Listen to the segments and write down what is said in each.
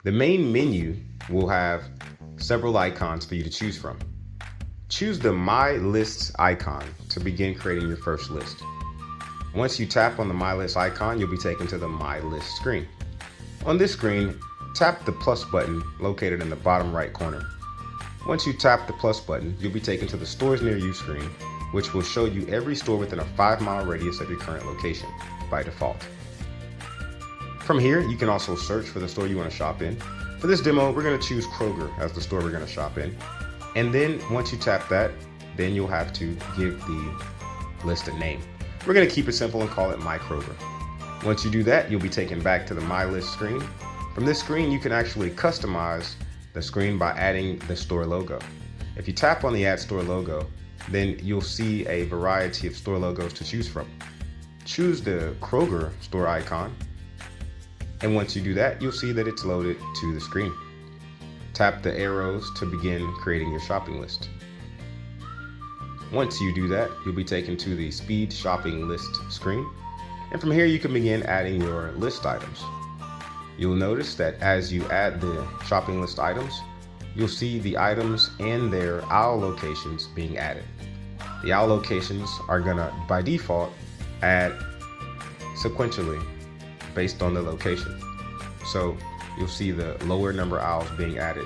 The main menu will have several icons for you to choose from. Choose the My Lists icon to begin creating your first list. Once you tap on the My List icon, you'll be taken to the My List screen. On this screen, tap the plus button located in the bottom right corner. Once you tap the plus button, you'll be taken to the Stores Near You screen, which will show you every store within a 5-mile radius of your current location by default. From here, you can also search for the store you want to shop in. For this demo, we're going to choose Kroger as the store we're going to shop in. And then once you tap that, then you'll have to give the list a name. We're going to keep it simple and call it My Kroger. Once you do that, you'll be taken back to the My List screen. From this screen, you can actually customize the screen by adding the store logo. If you tap on the Add Store logo, then you'll see a variety of store logos to choose from. Choose the Kroger store icon, and once you do that, you'll see that it's loaded to the screen. Tap the arrows to begin creating your shopping list. Once you do that, you'll be taken to the Speed Shopping List screen, and from here you can begin adding your list items. You'll notice that as you add the shopping list items, you'll see the items and their aisle locations being added. The aisle locations are gonna, by default, add sequentially based on the location. So you'll see the lower number aisles being added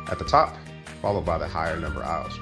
at the top, followed by the higher number aisles.